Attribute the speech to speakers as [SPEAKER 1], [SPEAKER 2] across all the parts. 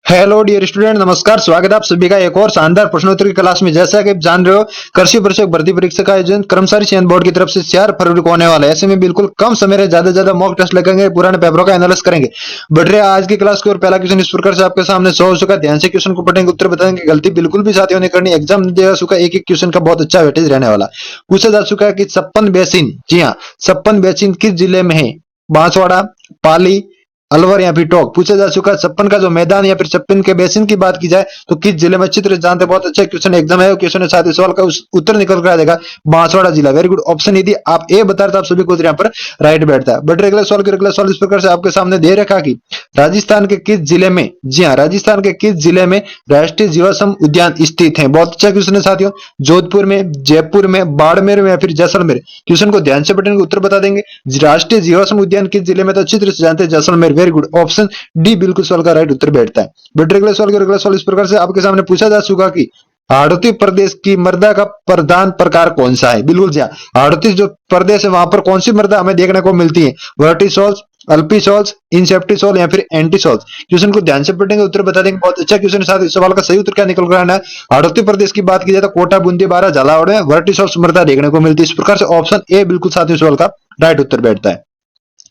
[SPEAKER 1] Hello dear student, नमस्कार। स्वागत है आप सभी का एक और शानदार प्रश्नोत्तर की क्लास में। जैसा कि आप जान रहे हो, कृषि परीक्षक भर्ती परीक्षा का आयोजन कर्मचारी चयन बोर्ड की तरफ से 4 फरवरी को होने वाला है। ऐसे में बिल्कुल कम समय में ज्यादा से ज्यादा मॉक टेस्ट लगेंगे, पुराने पेपरों का एनालिसिस करेंगे। बढ़ रहे आज की क्लास की ओर। पहला क्वेश्चन इस प्रकार से आपके सामने 100 हो चुका। ध्यान से क्वेश्चन को पढ़ेंगे, उत्तर बताएंगे। गलती बिल्कुल भी साथियों ने करनी। एग्जाम देगा चुका एक एक क्वेश्चन का बहुत अच्छा वेटेज रहने वाला। पूछा जा चुका है कि 56 बेसिन, जी हाँ, 56 बेसिन किस जिले में है? बांसवाड़ा, पाली, अलवर या फिर टोंक। पूछा जा चुका है 56 का जो मैदान या फिर 56 के बेसिन की बात की जाए तो किस जिले में? चित्र जानते, बहुत अच्छा क्वेश्चन एग्जाम है। क्वेश्चन है, साथ ही सवाल का उत्तर निकल कर आ जाएगा बांसवाड़ा जिला। Very good. ऑप्शन यदि आप ए बता रहे तो आप सभी को यहाँ पर राइट बैठता है। बट अगला सवाल इस प्रकार से आपके सामने दे रखा कि राजस्थान के किस जिले में, जी हाँ, राजस्थान के किस जिले में राष्ट्रीय जीवाश्म उद्यान स्थित है? बहुत अच्छा क्वेश्चन है साथियों। जोधपुर में, जयपुर में, बाड़मेर में या फिर जैसलमेर? क्वेश्चन को ध्यान से पढ़ेंगे, उत्तर बता देंगे। राष्ट्रीय जीवाश्म उद्यान किस जिले में? तो अच्छी तरह से जानते हैं, Jaisalmer. Very good. Option D बिल्कुल सवाल का राइट उत्तर बैठता है। बट अगला सवाल इस प्रकार से आपके सामने पूछा जा चुका कि हाड़ौती प्रदेश की मृदा का प्रधान प्रकार कौन सा है? बिल्कुल जी हाँ, हाड़ौती जो प्रदेश है वहां पर कौन सी मृदा हमें देखने को मिलती है? वर्टिसोल्स, अल्पीसोल्स, इंसेप्टिसोल या फिर एंटीसोल्स? क्वेश्चन को ध्यान से पढ़ेंगे, उत्तर बता देंगे। बहुत अच्छा क्वेश्चन है। साथ ही सवाल का सही उत्तर क्या निकल कर आना है? हाड़ौती प्रदेश की बात की जाए तो कोटा, बूंदी, बारा, झालावाड़ में वर्टिसोल्स मृदा देखने को मिलती है। इस प्रकार से ऑप्शन ए बिल्कुल साथियों सवाल का राइट उत्तर बैठता है।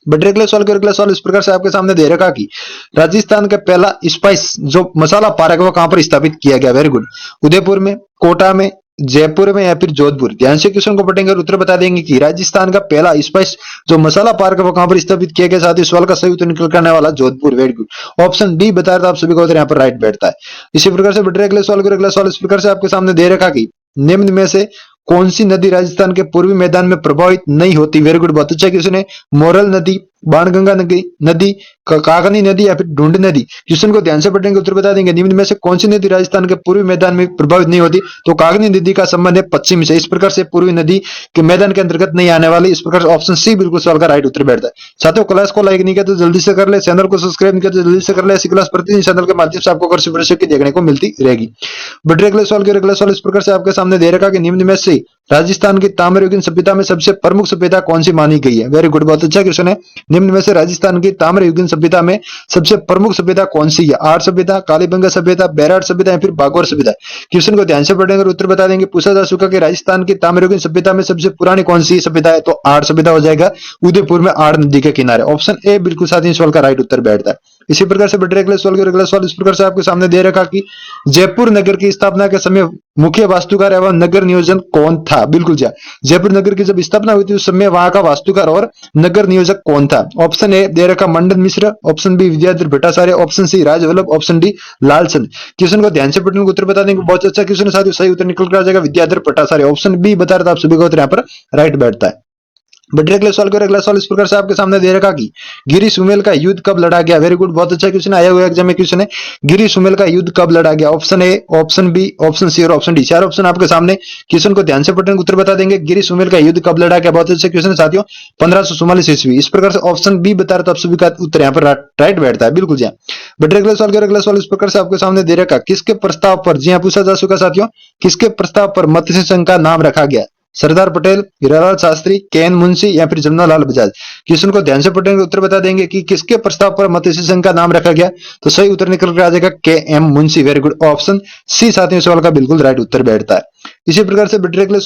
[SPEAKER 1] बट अगले सवाल इस प्रकार से आपके सामने दे रखा कि राजस्थान का पहला स्पाइस जो मसाला पार्क है वो कहां पर स्थापित किया गया? Very good. उदयपुर में, कोटा में, जयपुर में या फिर जोधपुर? ध्यान से क्वेश्चन को पढ़ेंगे और उत्तर बता देंगे कि राजस्थान का पहला स्पाइस जो मसाला पार्क है वो कहां पर स्थापित किया गया? साथ ही सवाल का सही उत्तर निकल करने वाला Jodhpur. Very good. Option D बता रहे तो आप सभी को यहाँ पर राइट बैठता है। इसी प्रकार से बढ़ अगले सवाल इस प्रकार से आपके सामने दे रखा कि निम्न में से कौन सी नदी राजस्थान के पूर्वी मैदान में प्रभावित नहीं होती? Very good. बहुत अच्छा क्वेश्चन है। मोरल नदी, बाणगंगा नदी, कागनी नदी या फिर ढूंढ नदी? क्वेश्चन को ध्यान से पढ़ेंगे, उत्तर बता देंगे। निम्न में से कौन सी नदी राजस्थान के पूर्वी मैदान में प्रभावित नहीं होती? तो कागनी नदी का संबंध है पश्चिम से। इस प्रकार से पूर्वी नदी के मैदान के अंतर्गत नहीं आने वाली। इस प्रकार से ऑप्शन सी बिल्कुल सवाल का राइट उत्तर बैठता है। साथियों, क्लास को लाइक नहीं किया तो जल्दी से कर ले, चैनल को सब्सक्राइब नहीं किया तो जल्दी से कर ले। ऐसी क्लास प्रतिदिन चैनल के माध्यम से आपको कृषि परीक्षा की देखने को मिलती रहेगी। बट अगले सवाल इस प्रकार से आपके सामने दे रखा कि निम्न में से राजस्थान की ताम्रयुगीन सभ्यता में सबसे प्रमुख सभ्यता कौन सी मानी गई है? Very good. बहुत अच्छा क्वेश्चन है। निम्न में से राजस्थान की ताम्रयुगीन सभ्यता में सबसे प्रमुख सभ्यता कौन सी है? आर्य सभ्यता, कालीबंगा सभ्यता, बैराट सभ्यता या फिर बागोर सभ्यता? क्वेश्चन को ध्यान से पढ़ेंगे और उत्तर बता देंगे। पूछा जा चुका कि राजस्थान की ताम्रयुगीन सभ्यता में सबसे पुरानी कौन सी सभ्यता है? तो आर्य सभ्यता हो जाएगा, उदयपुर में आड़ नदी के किनारे। ऑप्शन ए बिल्कुल साथ सवाल का राइट उत्तर बैठता है। इसी प्रकार से बढ़े अगले सवाल इस प्रकार से आपके सामने दे रखा कि जयपुर नगर की स्थापना के समय मुख्य वास्तुकार एवं नगर नियोजन कौन था? बिल्कुल जी, जयपुर नगर की जब स्थापना हुई थी उस समय वहां का वास्तुकार और नगर नियोजक कौन था? ऑप्शन ए दे रखा Mandan Mishra, option B Vidyadhar Bhattacharya, option C Rajvallabh, option D Lalchand. Question को ध्यान से पढ़ने को उत्तर बता देंगे। बहुत अच्छा क्वेश्चन है, सही उत्तर निकल कर आ जाएगा विद्याधर भट्टाचार्य। ऑप्शन बी बता रहे थे आप सभी को, यहाँ पर राइट बैठता है। बट अगला सवाल इस प्रकार से आपके सामने दे रखा कि गिरी सुमेल का युद्ध कब लड़ा गया? Very good. बहुत अच्छा क्वेश्चन आया हुआ एग्जाम में क्वेश्चन है, गिरी सुमेल का युद्ध कब लड़ा गया? Option A, option B, option C और ऑप्शन डी। 4 ऑप्शन आपके सामने। क्वेश्चन को ध्यान से पढ़ने उत्तर बता देंगे। गिरी सुमेल का युद्ध कब लड़ा गया? बहुत अच्छा क्वेश्चन है साथियों, 1544 ईस्वी। इस प्रकार से ऑप्शन बी बता रहे तो आप सभी का उत्तर यहाँ पर राइट बैठता है। बिल्कुल जी। बट अगला सवाल इस प्रकार से आपके सामने दे रखा, किसके प्रस्ताव पर, जी हाँ, पूछा जा चुका साथियों, किसके प्रस्ताव पर मत्स्य संघ का नाम रखा गया? सरदार पटेल, हीरालाल शास्त्री, के.एन. मुंशी या फिर जमनालाल बजाज? क्वेश्चन को ध्यान से पढ़ेंगे, उत्तर बता देंगे कि किसके प्रस्ताव पर मत्स्य संघ का नाम रखा गया? तो सही उत्तर निकल कर आ जाएगा KM. Munshi. Very good. Option C साथियों सवाल का बिल्कुल राइट उत्तर बैठता है। इसी प्रकार से अगले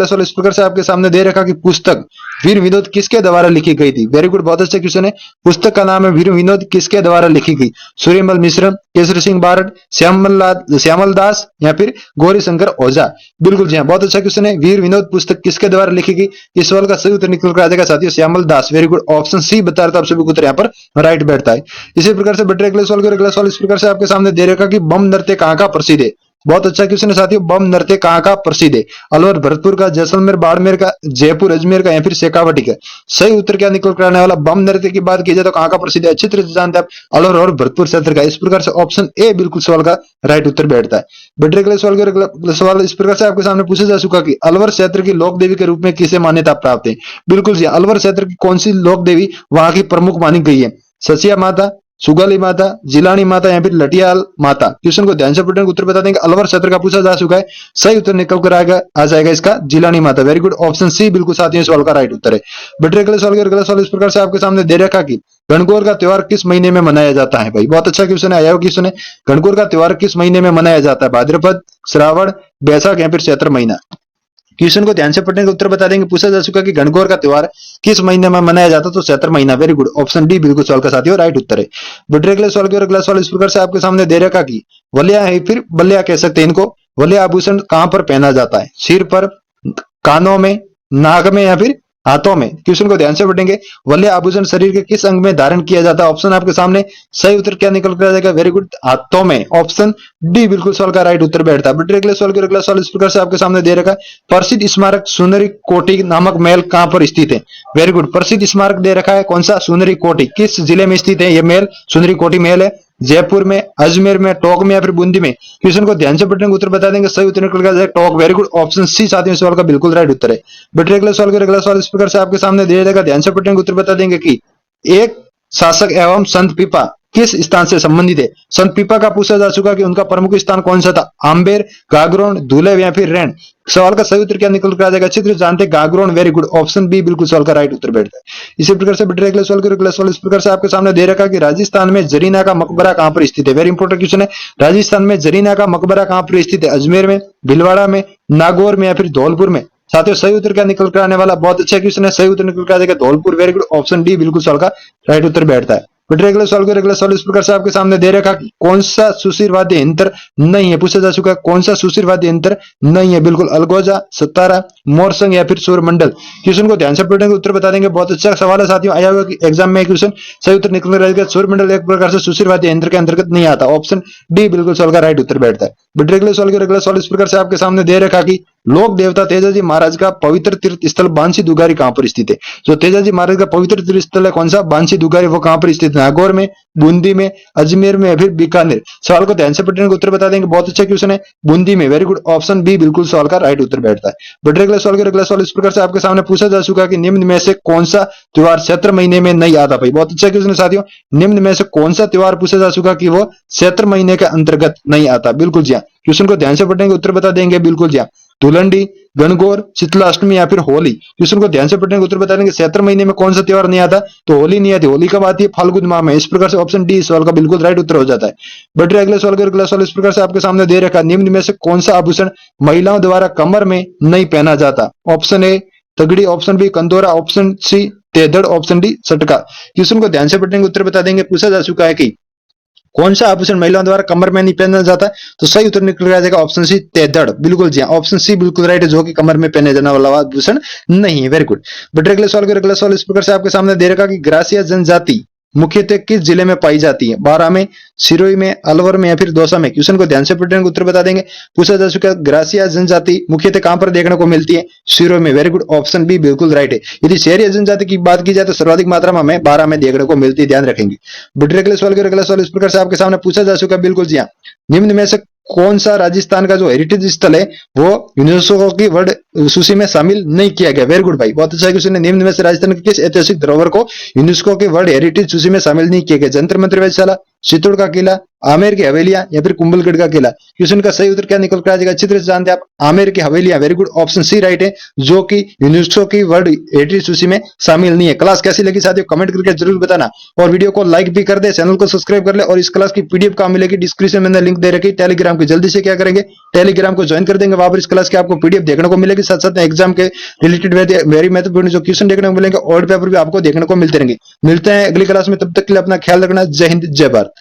[SPEAKER 1] सवाल इस प्रकार से आपके सामने दे रखा कि पुस्तक वीर विनोद किसके द्वारा लिखी गई थी? Very good. बहुत अच्छा क्वेश्चन है। पुस्तक का नाम है वीर विनोद, किसके द्वारा लिखी गई? सूर्यमल मिश्र, केसरी सिंह बारड, श्यामल दास या फिर गौरी शंकर ओझा? बिल्कुल जी हाँ, बहुत अच्छा क्वेश्चन है। वीर विनोद पुस्तक किसके द्वारा लिखी गई? इस सवाल का सही उत्तर निकल कर आ जाएगा साथियों Shyamal Das. Very good. Option C बता रहे आप सभी को उत्तर यहाँ पर राइट बैठता है। इसी प्रकार से अगले सवाल इस प्रकार से आपके सामने दे रखा कि बम नृत्य कहाँ का प्रसिद्ध है? बहुत अच्छा क्वेश्चन है साथियों। बम नृत्य कहाँ का प्रसिद्ध है? अलवर, भरतपुर का, जैसलमेर, बाड़मेर का, जयपुर, अजमेर का या फिर शेखावटी का? सही उत्तर क्या निकल कर आने वाला? बम नृत्य की बात की जाए तो कहाँ का प्रसिद्ध है? अच्छी तरह से जानते हैं आप, अलवर और भरतपुर क्षेत्र का। इस प्रकार से ऑप्शन ए बिल्कुल सवाल का राइट उत्तर बैठता है। बट अगले सवाल इस प्रकार से आपके सामने पूछा जा चुका कि अलवर क्षेत्र की लोक देवी के रूप में किसे मान्यता प्राप्त है? बिल्कुल जी, अलवर क्षेत्र की कौन सी लोक देवी वहां की प्रमुख मानी गई है? ससिया माता, सुगाली माता, जिलानी माता या फिर लटियाल माता। क्वेश्चन को ध्यान से पढ़ने उत्तर बता देंगे। अलवर क्षेत्र का पूछा जा चुका है। सही उत्तर निकल कर आ जाएगा इसका Jilani Mata. Very good, option सी बिल्कुल साथियों सवाल का राइट उत्तर है। बेटे अगले सवाल अगला सवाल इस प्रकार से आपके सामने दे रखा कि गणगौर का त्योहार किस महीने में मनाया जाता है। भाई बहुत अच्छा क्वेश्चन आया हो क्वेश्चन है। गणगौर का त्योहार किस महीने में मनाया जाता है? भाद्रपद, श्रावण, बैसाख या फिर चैत्र महीना। क्वेश्चन को ध्यान से पढ़ने का उत्तर बता देंगे। पूछा जा चुका कि गणगौर का त्योहार किस महीने में मनाया जाता है? तो चैत्र महीना। वेरी गुड, ऑप्शन डी बिल्कुल सवाल का साथियों राइट उत्तर है। बेटे अगले सवाल की ओर अगला सवाल इस प्रकार से आपके सामने दे रखा कि वलिया है फिर बलिया कह सकते हैं इनको। वलिया आभूषण कहां पर पहना जाता है? सिर पर, कानों में, नाक में या फिर हाथों में। क्वेश्चन को ध्यान से पढ़ेंगे। वल्य आभूषण शरीर के किस अंग में धारण किया जाता है? ऑप्शन आपके सामने। सही उत्तर क्या निकल कर आ जाएगा? वेरी गुड, हाथों में। ऑप्शन डी बिल्कुल सवाल का राइट उत्तर बैठता है। बेटे अगले सवाल इस प्रकार से आपके सामने दे रखा है। प्रसिद्ध स्मारक सुंदरी कोटी नामक महल कहां पर स्थित है? वेरी गुड, प्रसिद्ध स्मारक दे रखा है। कौन सा? सुंदरी कोटी। किस जिले में स्थित है यह महल? सुंदरी कोटी महल है जयपुर में, अजमेर में, टोंक में या फिर बूंदी में। क्वेश्चन को ध्यान से पढ़ने का उत्तर बता देंगे। सही उत्तर निकल जाए Tonk. Very good, option C साथियों सवाल का बिल्कुल राइट उत्तर है। बेटे अगला सवाल इस प्रकार से आपके सामने दिया जाएगा। ध्यान से पढ़ने का उत्तर बता देंगे कि एक शासक एवं संत पीपा किस स्थान से संबंधित है? संत पीपा का पूछा जा चुका कि उनका प्रमुख स्थान कौन सा था? आम्बेर, गागरोन, धुलेव या फिर रैन। सवाल का सही उत्तर क्या निकल कर आ जाएगा? चित्र जानते Gagron. Very good, option B बिल्कुल सवाल का राइट उत्तर बैठता है। इसी प्रकार से बेटे अगले सवाल इस प्रकार से आपके सामने दे रखा कि राजस्थान में जरीना का मकबरा कहां पर स्थित है? वेरी इंपॉर्टेंट क्वेश्चन है। राजस्थान में जरीना का मकबरा कहां पर स्थित है? अजमेर में, भीलवाड़ा में, नागौर में या फिर धौलपुर में। साथियों सही उत्तर क्या निकल कर आने वाला? बहुत अच्छा क्वेश्चन है। सही उत्तर निकल कर आ जाएगा Dholpur. Very good, option D बिल्कुल सवाल का राइट उत्तर बैठता है। बेटे अगले सवाल इस प्रकार से आपके सामने दे रखा कौन सा सुशीर वाद्य यंत्र नहीं है? पूछा जा चुका है कौन सा सुशीर वाद्य यंत्र नहीं है? बिल्कुल अलगोजा, सतारा, मोरसंग या फिर सूरमंडल। क्वेश्चन को ध्यान से पढ़ने का उत्तर बता देंगे। बहुत अच्छा सवाल है साथियों, आया हुआ एग्जाम में क्वेश्चन। सही उत्तर निकल रहेगा सूरमंडल एक प्रकार से सुशीर वाद्य यंत्र के अंतर्गत नहीं आता। ऑप्शन डी बिल्कुल सवाल का राइट उत्तर बैठता है। बेटे अगले सवाल इस प्रकार से आपके सामने दे रखा कि लोक देवता तेजाजी महाराज का पवित्र तीर्थ स्थल बांसी दुगारी कहां पर स्थित है? जो तेजाजी महाराज का पवित्र तीर्थ स्थल है कौन सा? बांसी दुगारी। वो कहां पर स्थित है? नागौर में, बूंदी में, अजमेर में या फिर बीकानेर। सवाल को ध्यान से पढ़ने का उत्तर बता देंगे। बहुत अच्छा क्वेश्चन है, बूंदी में। वेरी गुड, ऑप्शन बी बिल्कुल सवाल का राइट उत्तर बैठता है। बेटे अगला सवाल इस प्रकार से आपके सामने पूछा जा चुका कि निम्न में से कौन सा त्योहार चैत्र महीने में नहीं आता? भाई बहुत अच्छा क्वेश्चन है साथियों। निम्न में से कौन सा त्योहार पूछा जा चुका कि वो चैत्र महीने के अंतर्गत नहीं आता? बिल्कुल जी हाँ। क्वेश्चन को ध्यान से पढ़ने के उत्तर बता देंगे। बिल्कुल जी हाँ, धुलंडी, गणगौर, शीतलाष्टमी या फिर होली। क्वेश्चन को ध्यान से पढ़ने का उत्तर बता देंगे। चैत्र महीने में कौन सा त्योहार नहीं आता? तो होली नहीं आती। होली कब आती है? फाल्गुन माह में। इस प्रकार से ऑप्शन डी सवाल का बिल्कुल राइट उत्तर हो जाता है। बेटे अगले सवाल इस प्रकार से आपके सामने दे रखा निम्न में से कौन सा आभूषण महिलाओं द्वारा कमर में नहीं पहना जाता? ऑप्शन ए तगड़ी, ऑप्शन बी कंदोरा, ऑप्शन सी तेदड़, ऑप्शन डी सटका। क्वेश्चन को ध्यान से पढ़ने का उत्तर बता देंगे। पूछा जा चुका है कि कौन सा आभूषण महिलाओं द्वारा कमर में नहीं पहना जाता? तो सही उत्तर निकल आ जाएगा ऑप्शन सी तेदड़। बिल्कुल जी हाँ, ऑप्शन सी बिल्कुल राइट है, जो कि कमर में पहने जाने वाला आभूषण नहीं है। Very good. बेटे अगले सवाल इस प्रकार से आपके सामने दे रखा कि ग्रासिया जनजाति मुख्यतः किस जिले में पाई जाती है? बारां में, सिरोही में, अलवर में या फिर दौसा में। क्वेश्चन को ध्यान से पढ़ने का उत्तर बता देंगे। पूछा जा चुका है ग्रासिया जनजाति मुख्यतः कहां पर देखने को मिलती है? सिरोही में। वेरी गुड, ऑप्शन बी बिल्कुल राइट है। यदि शहरी जनजाति की बात की जाए तो सर्वाधिक मात्रा में हमें बारां में देखने को मिलती है, ध्यान रखेंगे। बेटे अगले सवाल इस प्रकार से आपके सामने पूछा जा चुका है। बिल्कुल जी हाँ, निम्न में से कौन सा राजस्थान का जो हेरिटेज स्थल है वो यूनेस्को की वर्ल्ड सूची में शामिल नहीं किया गया? वेरी गुड भाई, बहुत अच्छा क्वेश्चन है। निम्न में से राजस्थान के किस ऐतिहासिक धरोहर को यूनेस्को के वर्ल्ड हेरिटेज सूची में शामिल नहीं किया गया? जंतर मंतर वेधशाला, चित्तौड़ का किला, आमेर की हवेलियां या फिर कुंभलगढ़ का किला। क्वेश्चन का सही उत्तर क्या निकल कर आ जाएगा? चित्र से जानते हैं आप, आमेर की हवेलियां। Very good, option C right है, जो कि यूनेस्को की वर्ल्ड हेरिटेज सूची में शामिल नहीं है। क्लास कैसी लगी साथियों कमेंट करके जरूर बताना, और वीडियो को लाइक भी कर दे, चैनल को सब्सक्राइब कर ले, और इस क्लास की पीडीएफ कहां मिलेगी? डिस्क्रिप्शन में लिंक दे रखी। टेलीग्राम की जल्दी से क्या करेंगे? टेलीग्राम को ज्वाइन कर देंगे। वहां पर इस क्लास की आपको पीडीएफ देखने को मिलेगी, साथ साथ एग्जाम के रिलेटेड वेरी महत्वपूर्ण जो क्वेश्चन देखने को मिलेंगे, और पेपर भी आपको देखने को मिलते रहेंगे। मिलते हैं अगली क्लास में, तब तक के लिए अपना ख्याल रखना। जय हिंद, जय भारत।